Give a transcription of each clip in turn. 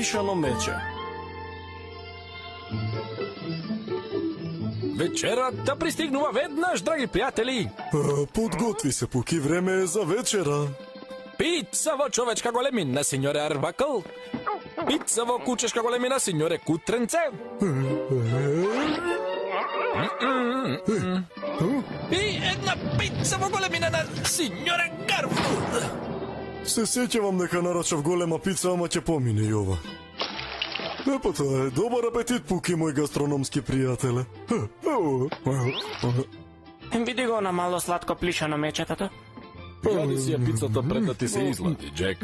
плишано мече. Вечерата пристигнува веднаш, драги пријатели. Подготви се, Пуки, време е за вечера. Пица во човечка големина, синьоре Арбакл. Пица во кучешка големина, синьоре Кутренце. И една пица во големина на синьоре Гарфилд. Се сеќавам дека нарачав голема пица, ама ќе помине и ова. Епа тоа е, добар апетит, Пуки, мој гастрономски пријателе. Види го на мало сладко плишано мечетото. Јади си ја пицата пред да ти се излади, Джек.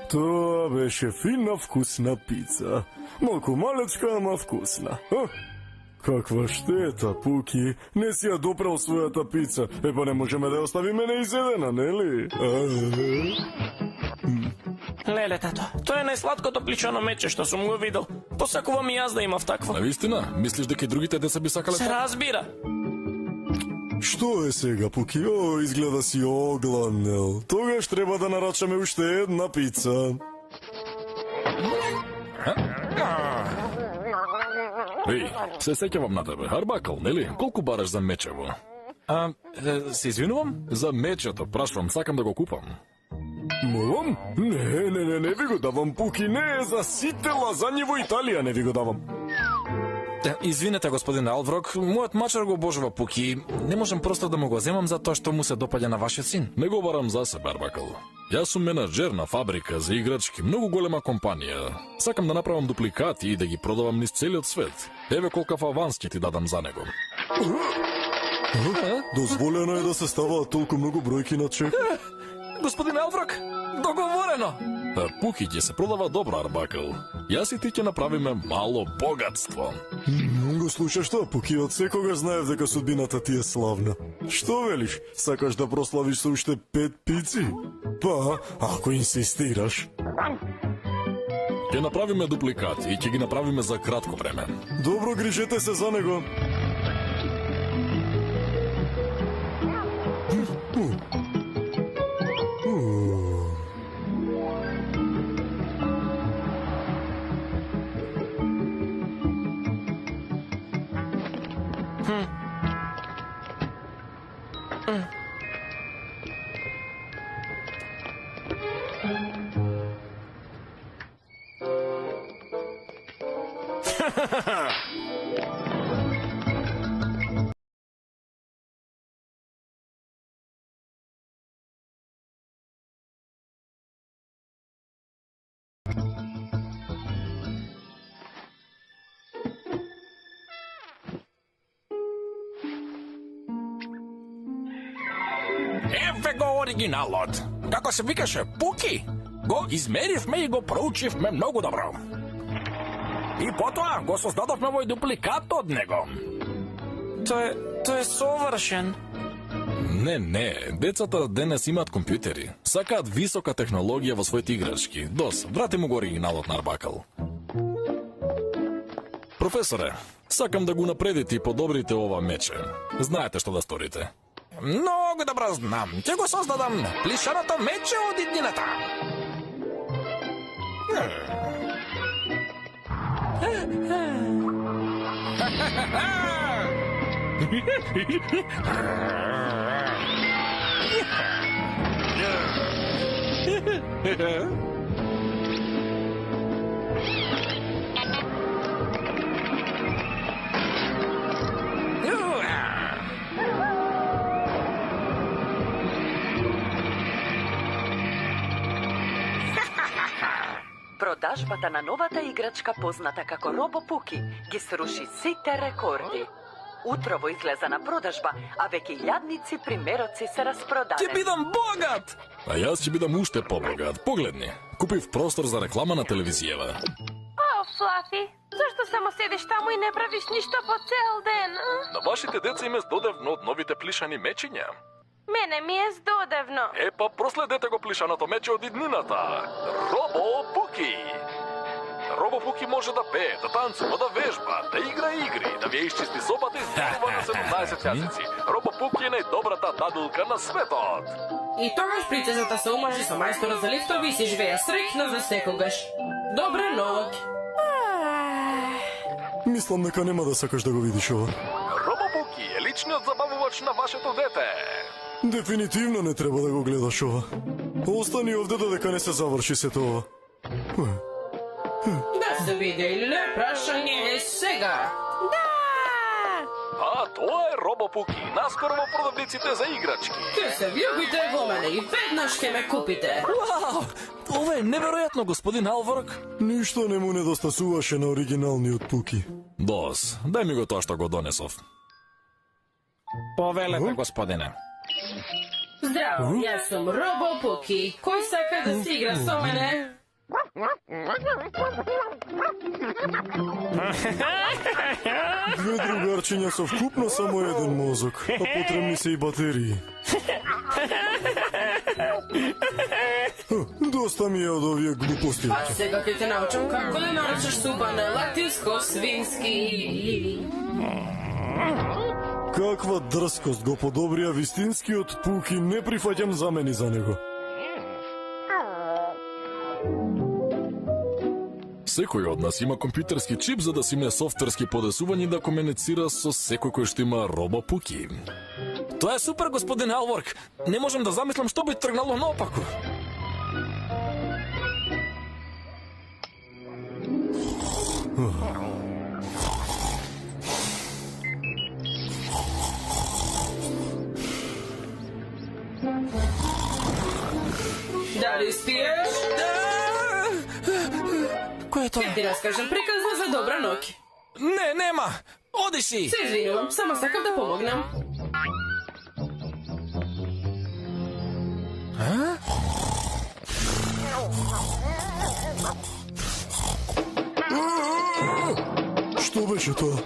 Тоа беше фина, вкусна пица. Малку малечка, ама вкусна. Каква штета, Пуки. Не си ја допрал својата пица. Епа не можеме да ја оставиме неизедена, нели? Леле, тато, тоа е најсладкото плишано мече што сум го видел. Посакувам и јас да имав такво. Навистина? Мислиш дека и другите деца би сакале? Се разбира. Што е сега, Пуки? О, изгледа си огладнел. Тогаш треба да нарачаме уште една пица. Еј, се сеќавам на тебе. Арбакл, нели? Колку бараш за мечево? Се извинувам? За мечето, прашвам, сакам да го купам. Молам? Не ви го давам, Пуки, не е за сите лазањи во Италија, не ви го давам. Извинете, господин Алврок, мојот мачар го обожува Пуки. Не можам просто да му го земам за тоа што му се допаѓа на вашиот син. Не го барам за себе, Арбакл. Јас сум менаџер на фабрика за играчки, многу голема компанија. Сакам да направам дупликати и да ги продавам низ целиот свет. Еве колкав аванс ќе ти дадам за него. Дозволено е да се ставаат толку многу бројки на чек? Господин Алврок, договорено! Пуки ќе се продава добро, Арбакл. Јас и ти ќе направиме мало богатство. Го слушаш тоа, Пуки, од секогаш знаев дека судбината ти е славна. Што велиш? Сакаш да прославиш со уште 5 пици? Па, ако инсистираш. Ќе направиме дупликати и ќе ги направиме за кратко време. Добро, грижете се за него. Еве го оригиналот. Како се викаше, Пуки? Го измеривме и го проучивме многу добро. И потоа го создадовме овој дупликат од него. Тој е совршен. Не, децата денес имаат компјутери. Сакаат висока технологија во своите играчки. Дос, врати му го оригиналот на Арбакл. Професоре, сакам да го напредите и подобрите ова мече. Знаете што да сторите. Многу добро знам. Ќе го создадам плишаното мече од иднината. Продажбата на новата играчка позната како Робо Пуки ги сруши сите рекорди. Утрово излеза на продажба, а веќе илјадници примероци се распродадени. Ќе бидам богат! А јас ќе бидам уште побогат. Погледни, купив простор за реклама на телевизијава. О, Флафи, зашто само седиш таму и не правиш ништо по цел ден? На вашите деца им е здодевно од новите плишани мечиња. Мене ми е здодевно. Епа, проследете го плишаното мече од иднината. Робо Пуки. Робо Пуки може да пее, да танцува, да вежба, да игра игри, да ви изчисти собата и зборува на 17 јазици. Робо Пуки е најдобрата дадулка на светот. И тогаш принцесата се омажи со мајсторот за лифтови и си живеја среќна за секогаш. Добра ноќ. Мислам дека нема да сакаш да го видиш ова. Робопуки е личниот забавувач на вашето дете. Дефинитивно не треба да го гледаш ова. Остани овде додека не се заврши сето ова. Да се види или не, прашање е сега. А тоа е Робопуки, наскоро во продавниците за играчки. Ке се влюбите во мене и веднаш ке ме купите. Вау! Ова е неверојатно, господин Алворк. Ништо не му недостасуваше на оригиналниот Пуки. Дос, дај ми го тоа што го донесов. Повелете, господине. Здраво, јас сум Робопуки. Кој сака да си игра со мене? Две другарчиња со вкупно само еден мозок, а потребни се и батерии. Доста ми е од овие глупости. А сега ќе те научам како да наречеш супа на латинско-свински. Каква дрскост го подобрија вистинскиот Пуки, не прифаќам замени за него. Секој од нас има компјутерски чип за да си имне софтверски подесувања и да комуницира со секој кој што има Робопуки. Тоа е супер, господин Алворк. Не можам да замислам што би тргнало наопаку. Дали спиеш? Кој е тоа? Ќе ти раскажам приказна за добра ноќ. Не, нема. Оди си. Се извинувам, само сакам да помогнам. Што беше тоа?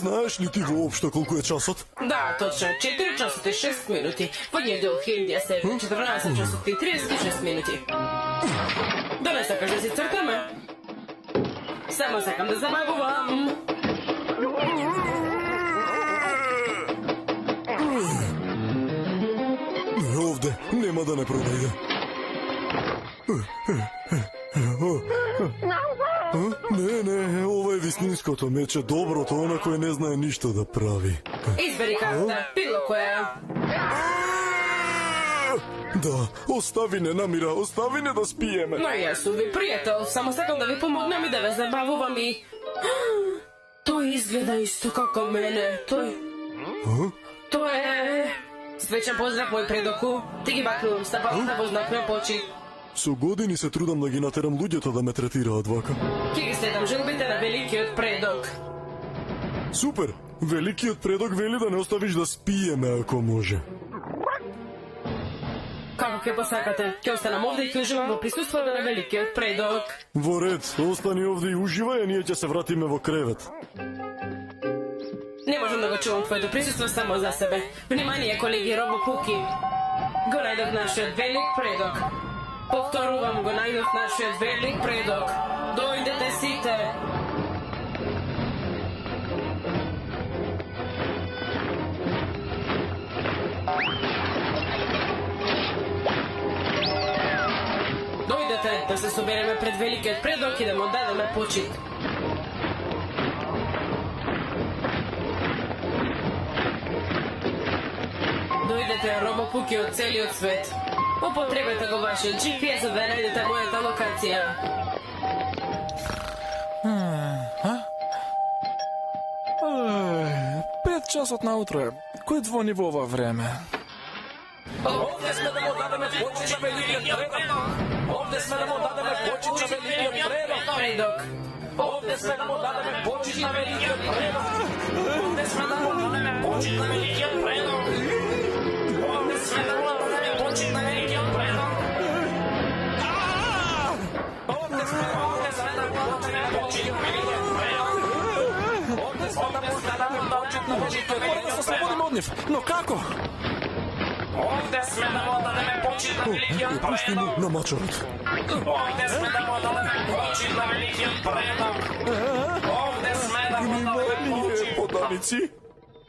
Знаеш ли ти воопшто колку е часот? Да, точно 4 часот и 6 минути. Во недел 1914 часот и 36 минути. Да не сакаш да си цртаме? Само сакам да забавувам. Овде, нема да не пронајде. Не, ова е вистинското мече, доброто, она кој не знае ништо да прави. Избери карта, било која. Да, остави не намира, остави не да спиеме. Но јас сум ви пријател, само сакам да ви помогнам и да ве забавувам и... Тој изгледа исто како мене, тој е... Свечен поздрав, мој предоку. Ти ги бакнувам стапалата во знак на почит. Со години се трудам да ги натерам луѓето да ме третираат вака. Ќе ги следам желбите на великиот предок. Супер! Великиот предок вели да не оставиш да спиеме ако може. Како ќе посакате? Ќе останам овде и ќе уживам во присуството на великиот предок. Во ред, остани овде и уживај, а ние ќе се вратиме во кревет. Не можам да го чувам твоето присуство само за себе. Внимание, колеги Робопуки. Го најдов нашиот велик предок. Повторувам, го најдов нашиот велик предок. Дојдете сите. Дојдете да се собереме пред великиот предок и да му дадеме почит. Дојдете Робопуки од целиот свет. Употребете го вашиот GPS за да најдете мојата локација. Пет часот наутро е. Кој звони во ова време? Овде сме да му дадеме почит на великиот предок. Овде сме да му дадеме почит на великиот предок. Овде сме да му дадеме почит на великиот предок. Овде сме да му дадеме почит на великиот предок. Овде сме да му дадеме почит на великиот предок. Овде сме да му дадеме почит на великиот предок. Овде сме да му дадеме почит на великиот предок. Мора да се слободим од нив, но како? Овде сме да му дадеме почит на великиот Пушти му предок. на мачарот. Овде сме да му дадеме почит на великиот предок. Овде сме да му дадеме почит. Подавици?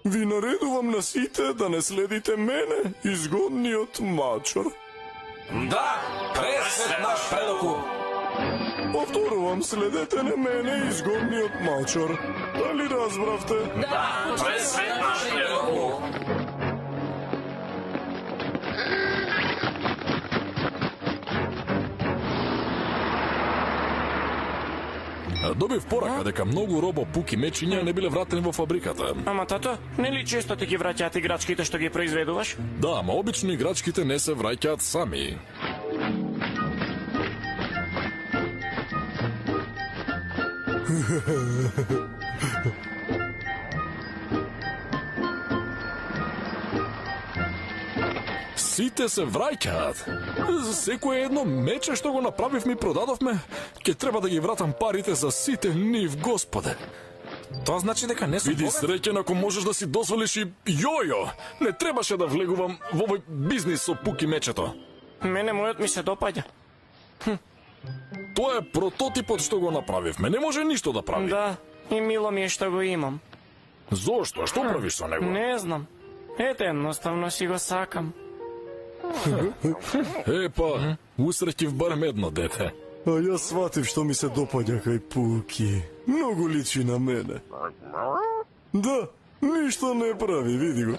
Ви наредувам на сите да не следите мене, изгодниот мачор. Да, пресвет наш предоку. Повторувам, следете не мене, изгодниот мачор. Дали разбравте? Да, пресвет наш предоку. Добив порака дека многу робо пуки мечиња не биле вратени во фабриката. Ама тато, нели често ти ги враќаат играчките што ги произведуваш? Да, ама обично играчките не се враќаат сами. Сите се враќаат. Секое едно мече што го направив ми продадовме, ќе треба да ги вратам парите за сите нив, Господе. Тоа значи дека не сум Види богат? среќен ако можеш да си дозволиш и јојо. Не требаше да влегувам во овој бизнис со пуки мечето. Мене мојот ми се допаѓа. Тоа е прототипот што го направивме. Не може ништо да прави. Да, и мило ми е што го имам. Зошто? Што правиш со него? Не знам. Ете, едноставно си го сакам. Епа, усреќив барем едно дете. А јас сватив што ми се допаѓа кај Пуки. Многу личи на мене. Да, ништо не прави, види го.